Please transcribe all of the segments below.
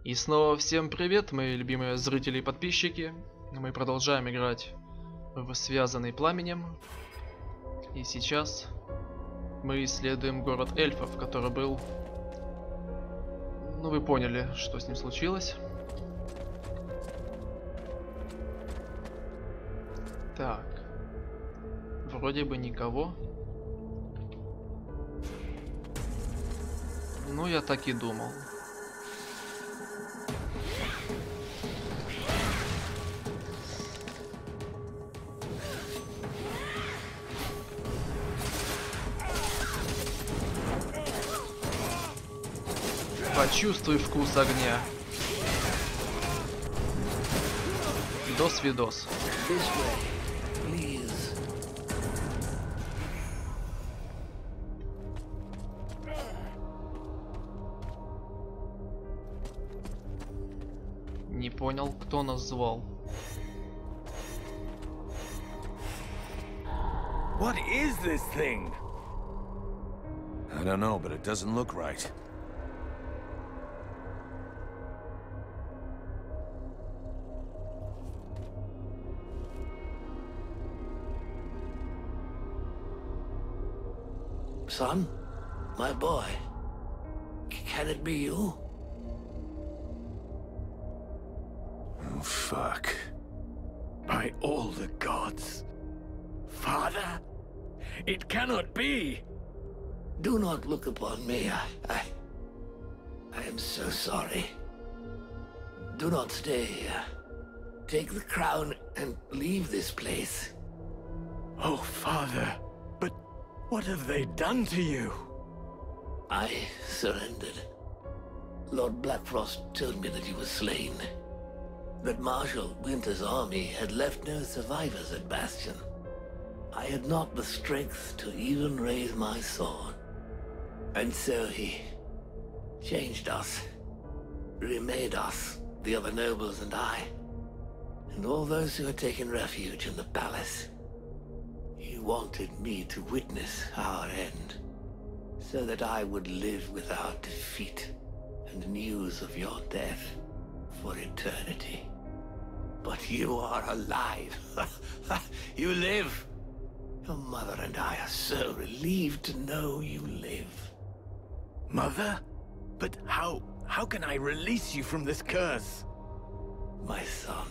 И снова всем привет, мои любимые зрители и подписчики. Мы продолжаем играть в Связанный пламенем. И сейчас мы исследуем город эльфов, который был... Ну, вы поняли, что с ним случилось. Так. Вроде бы никого. Ну, я так и думал. Почувствуй вкус огня. Дос-видос. Не понял, кто нас звал. What is this thing? I don't know, but it doesn't look right. Son, my boy, can it be you? Oh, fuck. By all the gods. Father? It cannot be! Do not look upon me. I am so sorry. Do not stay here. Take the crown and leave this place. Oh, Father. But what have they done to you? I surrendered. Lord Blackfrost told me that you were slain. That Marshal Winter's army had left no survivors at Bastion. I had not the strength to even raise my sword. And so he changed us, remade us, the other nobles and I, and all those who had taken refuge in the palace. He wanted me to witness our end, so that I would live without defeat and news of your death for eternity. But you are alive. You live. Your mother and I are so relieved to know you live. Mother? But how can I release you from this curse? My son,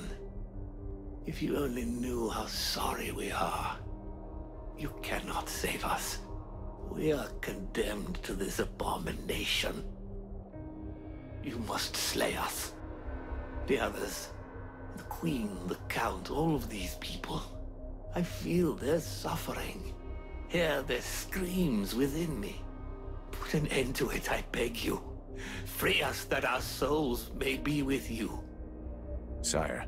if you only knew how sorry we are. You cannot save us. We are condemned to this abomination. You must slay us. The others, the Queen, the Count, all of these people. I feel their suffering. Hear their screams within me. Put an end to it, I beg you. Free us that our souls may be with you. Sire,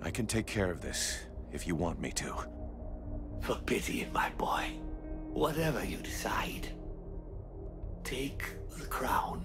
I can take care of this, if you want me to. For pity, my boy. Whatever you decide. Take the crown.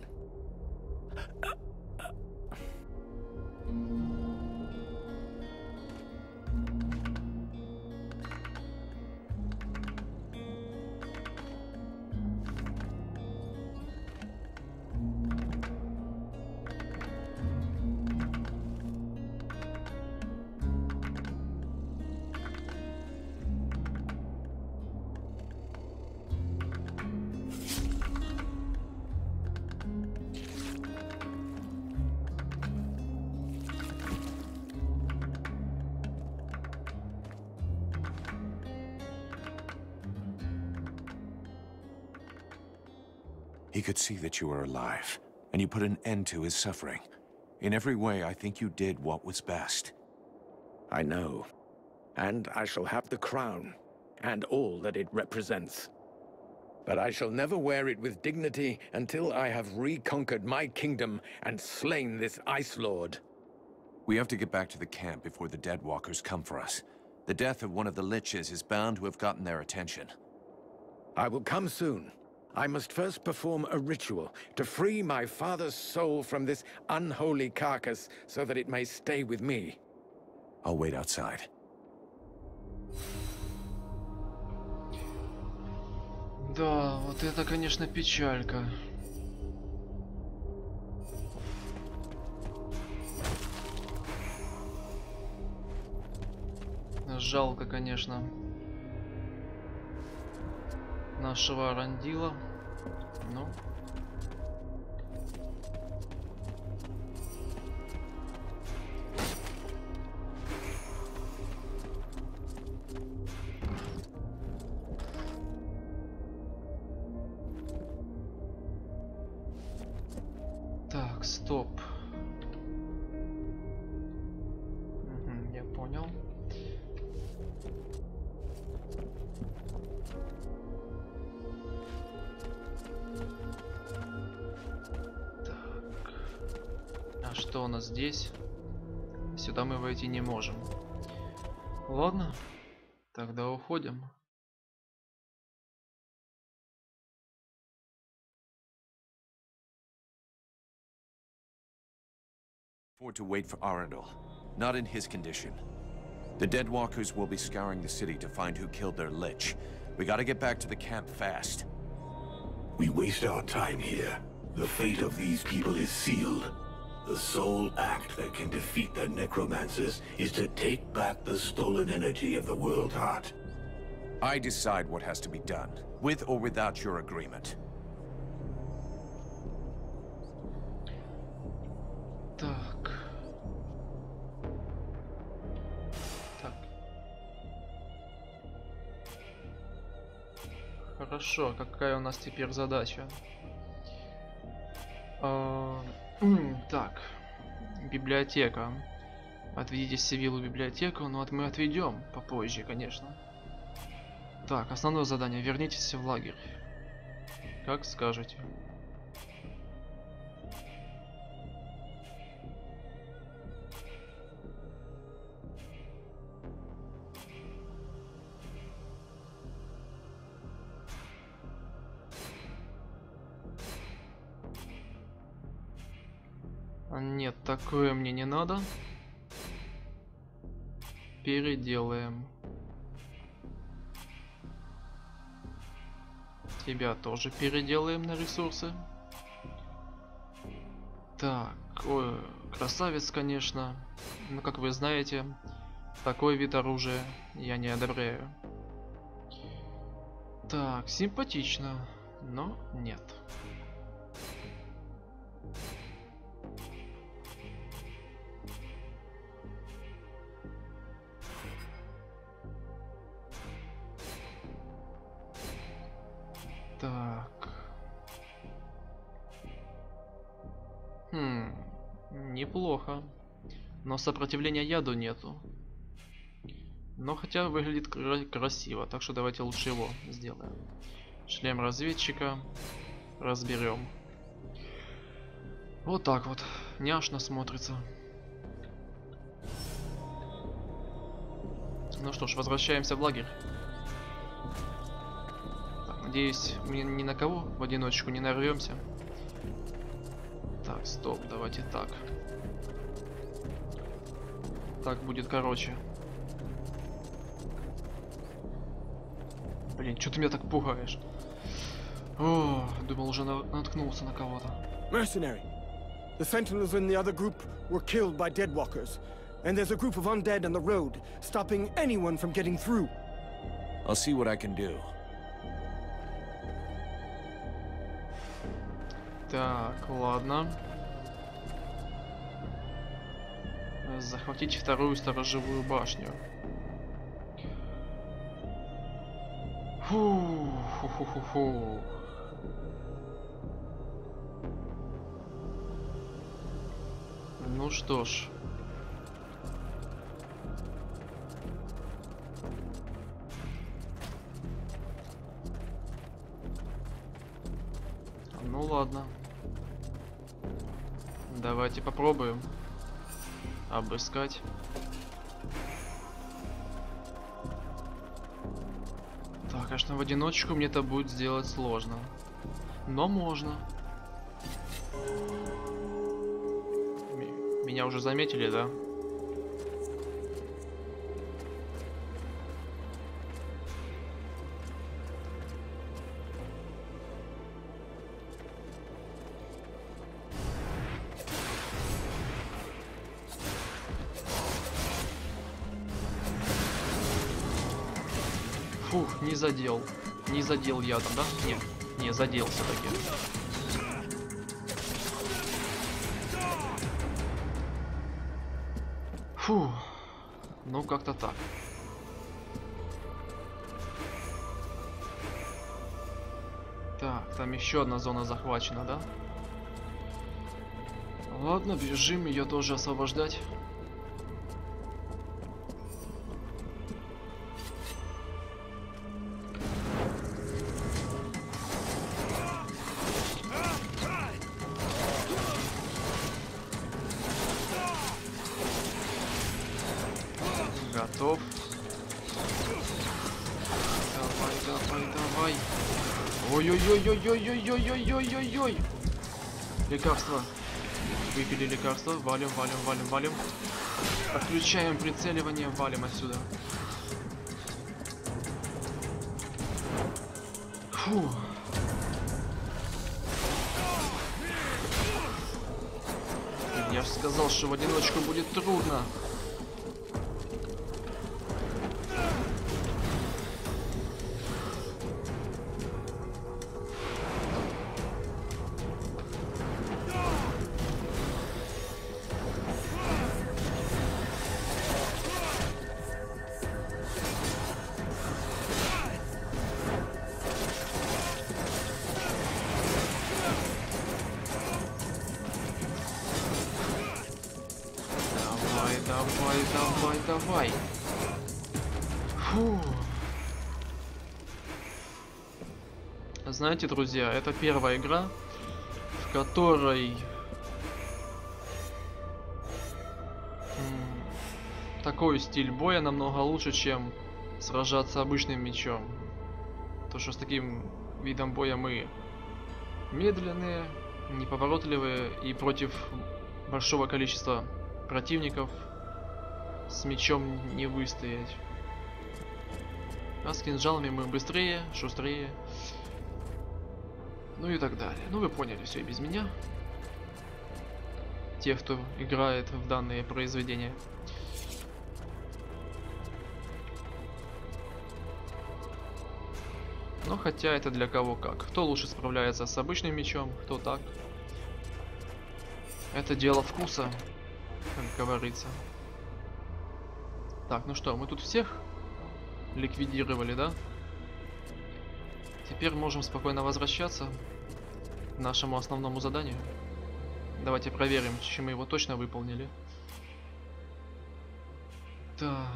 He could see that you were alive, and you put an end to his suffering. In every way, I think you did what was best. I know. And I shall have the crown, and all that it represents. But I shall never wear it with dignity until I have reconquered my kingdom and slain this Ice Lord. We have to get back to the camp before the Deadwalkers come for us. The death of one of the Liches is bound to have gotten their attention. I will come soon. I must first perform a ritual to free my father's soul from this unholy carcass so that it may stay with me. I'll wait outside. Да, вот это, конечно, печалька. Жалко, конечно, нашего Арандила. Ну. Так, стоп. Я понял. Так. А что у нас здесь? Сюда мы войти не можем. Ладно, тогда уходим. To wait for Arundel. Not in his condition. The Deadwalkers will be scouring the city to find who killed their lich. We gotta get back to the camp fast. We waste our time here. The fate of these people is sealed. The sole act that can defeat the necromancers is to take back the stolen energy of the world heart. I decide what has to be done, with or without your agreement. Так. Так. Хорошо, какая у нас теперь задача? Так. Библиотека. Отведите Севиллу в библиотеку, но мы отведем попозже, конечно. Так, основное задание. Вернитесь в лагерь. Как скажете. Нет, такое мне не надо. Переделаем. Тебя тоже переделаем на ресурсы. Так, ой, красавец, конечно. Но, как вы знаете, такой вид оружия я не одобряю. Так, симпатично, но нет. Так. Неплохо. Но сопротивления яду нету. Но хотя выглядит красиво, так что давайте лучше его сделаем. Шлем разведчика разберем. Вот так вот. Няшно смотрится. Ну что ж, возвращаемся в лагерь. Надеюсь, мы ни на кого в одиночку не нарвемся. Так, стоп, давайте так. Так будет короче. Блин, что ты меня так пугаешь? О, думал, уже наткнулся на кого-то. Mercenary. The sentinels in the other group were killed by deadwalkers. And there's a group of undead on the road, stopping anyone from getting through. I'll see what I can do. Так, ладно. Захватить вторую сторожевую башню. Фу-фу-фу-фу. Ну что ж. Ну ладно. Давайте попробуем обыскать. Так, конечно, в одиночку мне это будет сделать сложно. Но можно. Меня уже заметили, да? Фух, не задел. Не задел ядом, да? Нет, не задел все-таки. Фу, ну как-то так. Так, там еще одна зона захвачена, да? Ладно, бежим ее тоже освобождать. Готов. Давай, давай, давай. Ой-ой-ой-ой-ой-ой-ой-ой-ой-ой-ой. Лекарство. Выпили лекарство. Валим, валим, валим, валим. Отключаем прицеливание. Валим отсюда. Фу. Я же сказал, что в одиночку будет трудно. Давай, давай, давай. Фу. Знаете, друзья, это первая игра, в которой такой стиль боя намного лучше, чем сражаться обычным мечом. То, что с таким видом боя мы медленные, неповоротливые и против большого количества противников с мечом не выстоять. А с кинжалами мы быстрее, шустрее. Ну и так далее. Ну вы поняли все и без меня. Те, кто играет в данные произведения. Но хотя это для кого как. Кто лучше справляется с обычным мечом, кто так. Это дело вкуса, как говорится. Так, ну что, мы тут всех ликвидировали, да? Теперь можем спокойно возвращаться к нашему основному заданию. Давайте проверим, чи мы его точно выполнили. Так.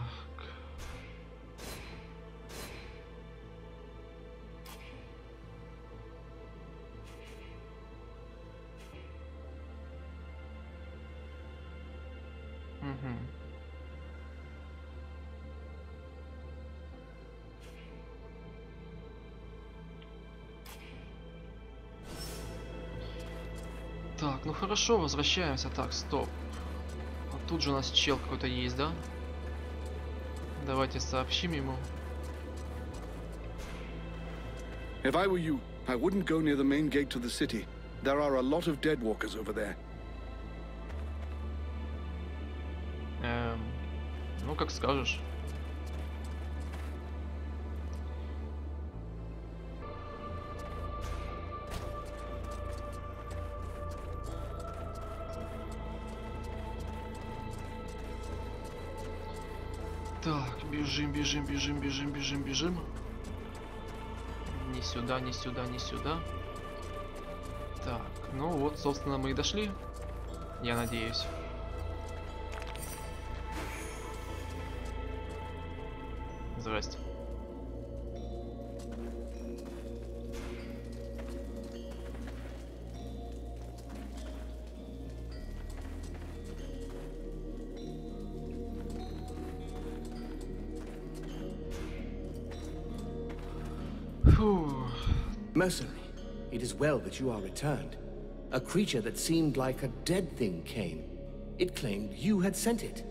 Угу. Так, ну хорошо, возвращаемся. Так, стоп. Вот тут же у нас чел какой-то есть, да? Давайте сообщим ему. If I were you, I wouldn't go near the main gate to the city. There are a lot of deadwalkers over there. Ну, как скажешь. Так, бежим, бежим, бежим, бежим, бежим, бежим. Не сюда, не сюда, не сюда. Так, ну вот, собственно, мы и дошли. Я надеюсь. Здрасте. Фу. Mercenary, it is well that you are returned. A creature that seemed like a dead thing came. It claimed you had sent it.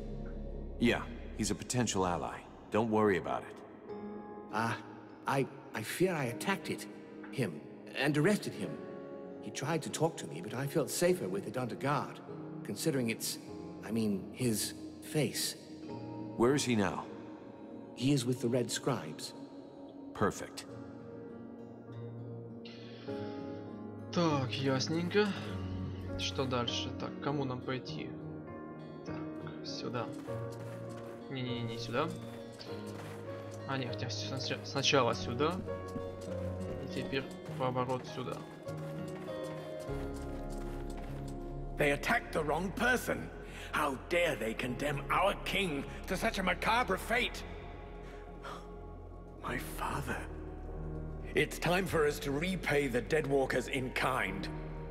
Yeah, he's a potential ally. Don't worry about it. I fear I attacked him, and arrested him. He tried to talk to me, but I felt safer with it under guard, considering his face. Where is he now? He is with the Red Scribes. Perfect. Так, ясненько. Что дальше? Так, кому нам пойти? Так, сюда. Не сюда. А, нет, хотя сначала сюда. И теперь поворот сюда. They attacked the wrong person. How dare they condemn our king to such a macabre fate? My father. It's time for us to repay the Deadwalkers in kind.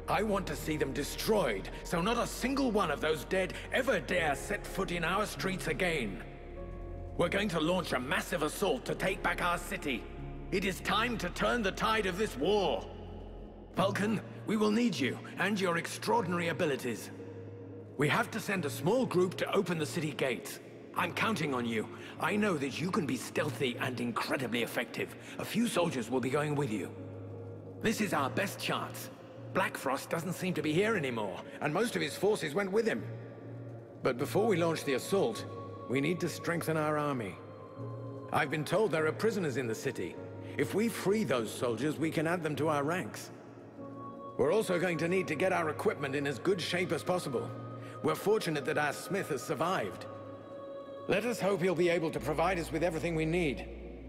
I want to see them destroyed, so not a single one of those dead ever dare set foot in our streets again. We're going to launch a massive assault to take back our city. It is time to turn the tide of this war. Vulcan, we will need you and your extraordinary abilities. We have to send a small group to open the city gates. I'm counting on you. I know that you can be stealthy and incredibly effective. A few soldiers will be going with you. This is our best chance. Black Frost doesn't seem to be here anymore, and most of his forces went with him. But before we launch the assault, we need to strengthen our army. I've been told there are prisoners in the city. If we free those soldiers, we can add them to our ranks. We're also going to need to get our equipment in as good shape as possible. We're fortunate that our smith has survived. Let us hope he'll be able to provide us with everything we need.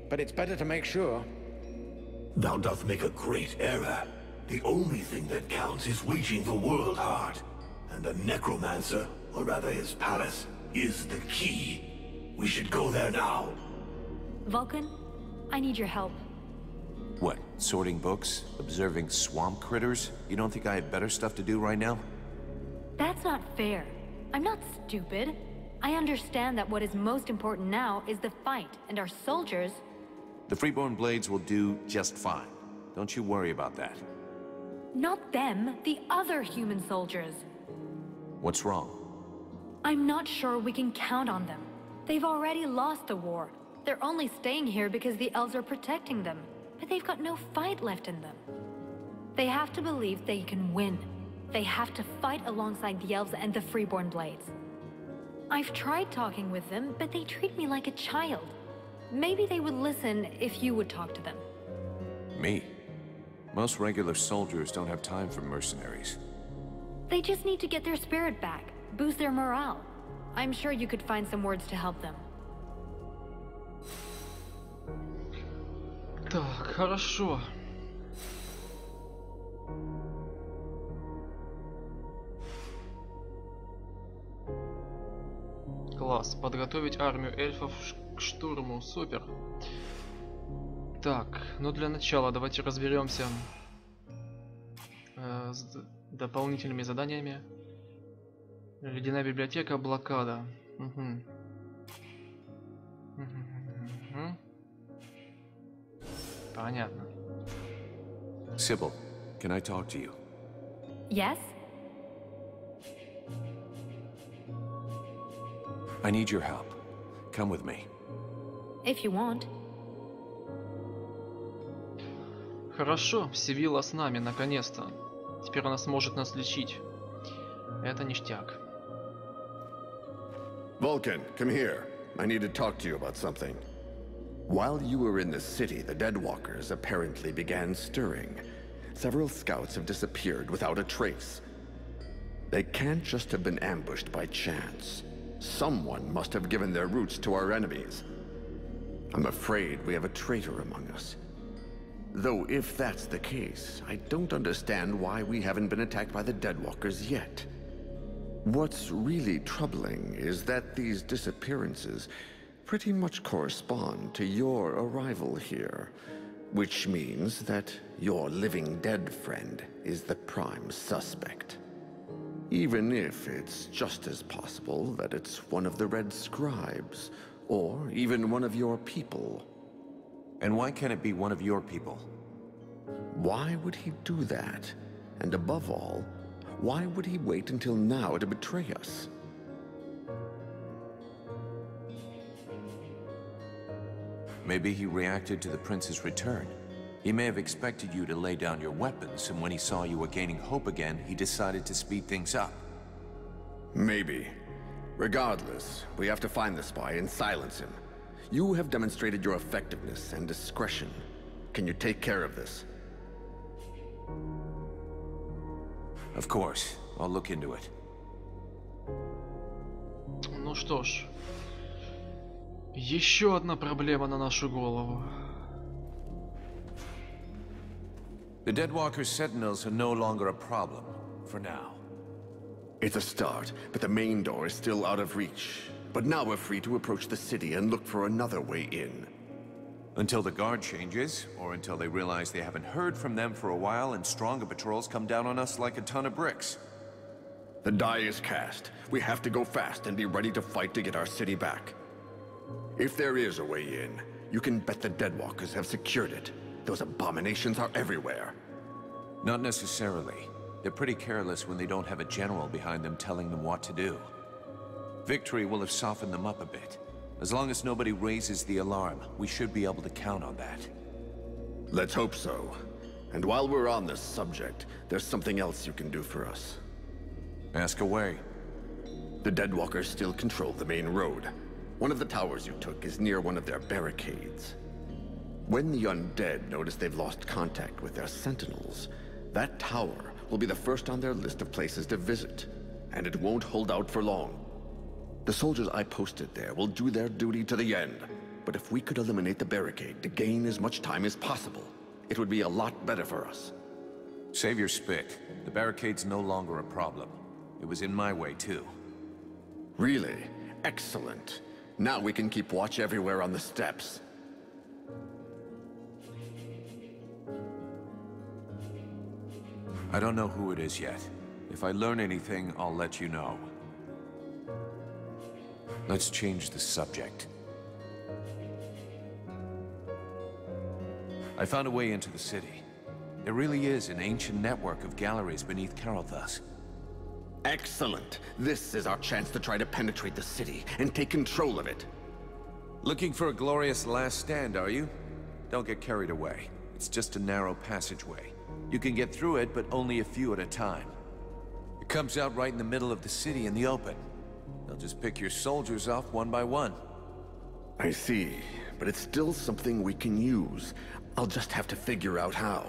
But it's better to make sure. Thou doth make a great error. The only thing that counts is reaching the world heart. And the necromancer, or rather his palace, is the key. We should go there now. Vulcan, I need your help. What, sorting books? Observing swamp critters? You don't think I have better stuff to do right now? That's not fair. I'm not stupid. I understand that what is most important now is the fight, and our soldiers... The Freeborn Blades will do just fine. Don't you worry about that. Not them, the other human soldiers. What's wrong? I'm not sure we can count on them. They've already lost the war. They're only staying here because the elves are protecting them. But they've got no fight left in them. They have to believe they can win. They have to fight alongside the elves and the Freeborn Blades. I've tried talking with them, but they treat me like a child. Maybe they would listen if you would talk to them. Me? Most regular soldiers don't have time for mercenaries. They just need to get their spirit back, boost their morale. I'm sure you could find some words to help them. Так, хорошо. Класс. Подготовить армию эльфов к штурму. Супер. Так, ну для начала давайте разберемся с дополнительными заданиями. Ледяная библиотека, блокада. Понятно. Sybil, can I talk to you? Yes? I need your help. Come with me. If you want. Хорошо, Сивилла с нами, наконец-то. Теперь она сможет нас лечить. Это ништяк. Vulcan, come here. I need to talk to you about something. While you were in the city, the Deadwalkers apparently began stirring. Several scouts have disappeared without a trace. They can't just have been ambushed by chance. Someone must have given their roots to our enemies. I'm afraid we have a traitor among us. Though if that's the case, I don't understand why we haven't been attacked by the Deadwalkers yet. What's really troubling is that these disappearances pretty much correspond to your arrival here, which means that your living dead friend is the prime suspect. Even if it's just as possible that it's one of the Red Scribes, or even one of your people. And why can't it be one of your people? Why would he do that? And above all, why would he wait until now to betray us? Maybe he reacted to the prince's return. He may have expected you to lay down your weapons, and when he saw you were gaining hope again, he decided to speed things up. Maybe. Regardless, we have to find the spy and silence him. You have demonstrated your effectiveness and discretion. Can you take care of this? Of course. I'll look into it. Ну что ж. Еще одна проблема на нашу голову. The Deadwalker's sentinels are no longer a problem, for now. It's a start, but the main door is still out of reach. But now we're free to approach the city and look for another way in. Until the guard changes, or until they realize they haven't heard from them for a while and stronger patrols come down on us like a ton of bricks. The die is cast. We have to go fast and be ready to fight to get our city back. If there is a way in, you can bet the Deadwalkers have secured it. Those abominations are everywhere. Not necessarily. They're pretty careless when they don't have a general behind them telling them what to do. Victory will have softened them up a bit. As long as nobody raises the alarm, we should be able to count on that. Let's hope so. And while we're on this subject, there's something else you can do for us. Ask away. The Deadwalkers still control the main road. One of the towers you took is near one of their barricades. When the undead notice they've lost contact with their sentinels, that tower will be the first on their list of places to visit, and it won't hold out for long. The soldiers I posted there will do their duty to the end, but if we could eliminate the barricade to gain as much time as possible, it would be a lot better for us. Save your spit. The barricade's no longer a problem. It was in my way, too. Really? Excellent. Now we can keep watch everywhere on the steps. I don't know who it is yet. If I learn anything, I'll let you know. Let's change the subject. I found a way into the city. There really is an ancient network of galleries beneath Carolthus. Excellent. This is our chance to try to penetrate the city and take control of it. Looking for a glorious last stand, are you? Don't get carried away. It's just a narrow passageway. You can get through it, but only a few at a time. It comes out right in the middle of the city in the open. They'll just pick your soldiers off one by one. I see, but it's still something we can use. I'll just have to figure out how.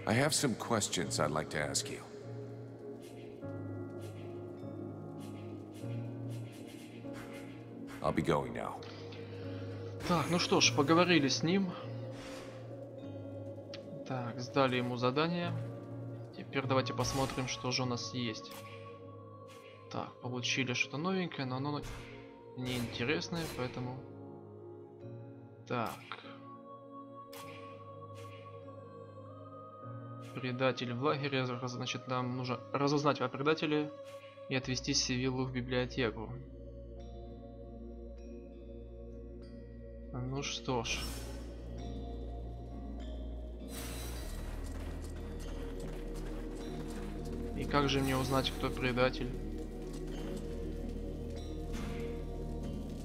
I have some questions I'd like to ask you. I'll be going now. Так, ну что ж, поговорили с ним. Так, сдали ему задание. Теперь давайте посмотрим, что же у нас есть. Так, получили что-то новенькое, но оно неинтересное, поэтому... Так. Предатель в лагере. Значит, нам нужно разузнать о предателе и отвезти Сивиллу в библиотеку. Ну что ж. И как же мне узнать, кто предатель?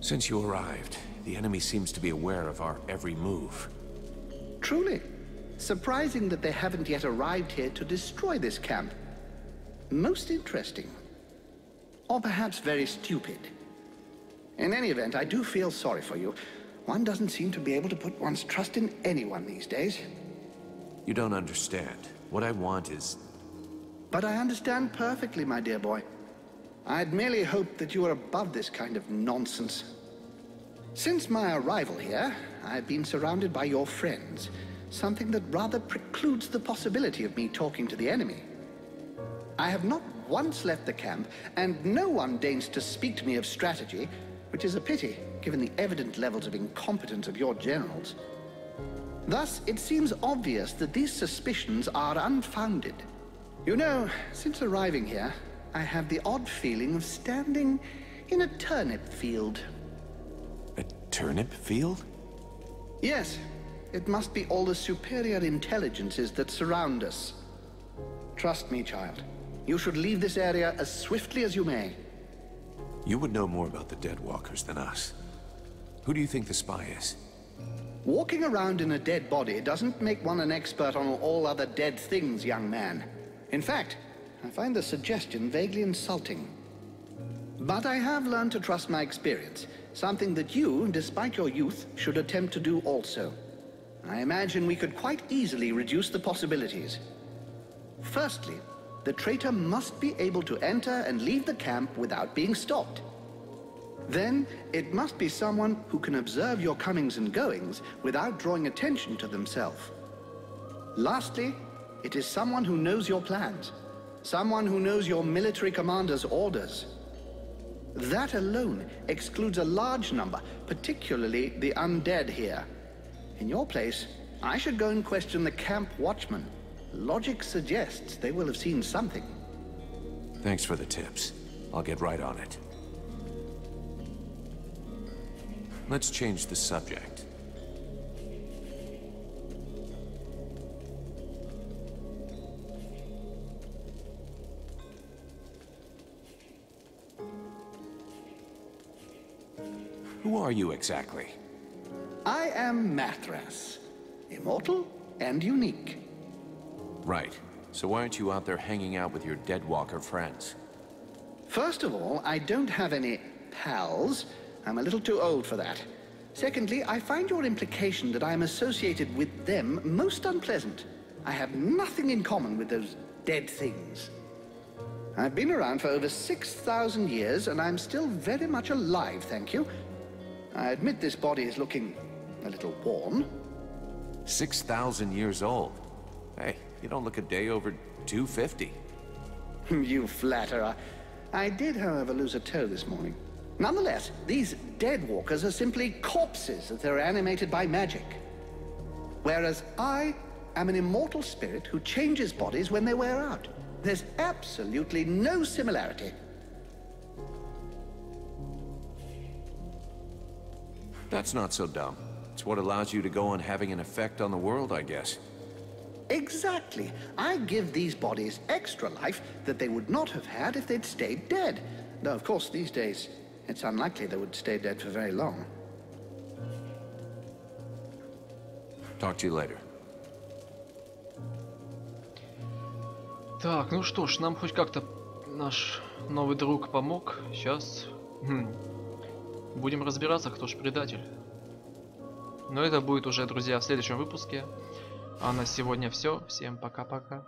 Since you arrived, the enemy seems to be aware of our every move. Truly. Surprising that they haven't yet arrived here to destroy this camp. Most interesting. Or perhaps very stupid. In any event, I do feel sorry for you. One doesn't seem to be able to put one's trust in anyone these days. You don't understand. What I want is... But I understand perfectly, my dear boy. I'd merely hoped that you were above this kind of nonsense. Since my arrival here, I've been surrounded by your friends, something that rather precludes the possibility of me talking to the enemy. I have not once left the camp, and no one deigns to speak to me of strategy, which is a pity, given the evident levels of incompetence of your generals. Thus, it seems obvious that these suspicions are unfounded. You know, since arriving here, I have the odd feeling of standing in a turnip field. A turnip field? Yes. It must be all the superior intelligences that surround us. Trust me, child. You should leave this area as swiftly as you may. You would know more about the Deadwalkers than us. Who do you think the spy is? Walking around in a dead body doesn't make one an expert on all other dead things, young man. In fact, I find the suggestion vaguely insulting. But I have learned to trust my experience, something that you, despite your youth, should attempt to do also. I imagine we could quite easily reduce the possibilities. Firstly, the traitor must be able to enter and leave the camp without being stopped. Then, it must be someone who can observe your comings and goings without drawing attention to themselves. Lastly, it is someone who knows your plans. Someone who knows your military commander's orders. That alone excludes a large number, particularly the undead here. In your place, I should go and question the camp watchman. Logic suggests they will have seen something. Thanks for the tips. I'll get right on it. Let's change the subject. Who are you exactly? I am Mathras, immortal and unique. Right. So why aren't you out there hanging out with your Deadwalker friends? First of all, I don't have any pals. I'm a little too old for that. Secondly, I find your implication that I'm associated with them most unpleasant. I have nothing in common with those dead things. I've been around for over 6,000 years, and I'm still very much alive, thank you. I admit this body is looking a little worn. 6,000 years old? Hey, you don't look a day over 250. You flatterer. I did, however, lose a toe this morning. Nonetheless, these Deadwalkers are simply corpses that are animated by magic. Whereas I am an immortal spirit who changes bodies when they wear out. There's absolutely no similarity. That's not so dumb. It's what allows you to go on having an effect on the world, I guess. Exactly. I give these bodies extra life that they would not have had if they'd stayed dead. Though, of course, these days, it's unlikely they would stay dead for very long. Talk to you later. Так, ну что ж, нам хоть как-то наш новый друг помог. Сейчас будем разбираться, кто ж предатель. Но это будет уже, друзья, в следующем выпуске. А на сегодня все. Всем пока-пока.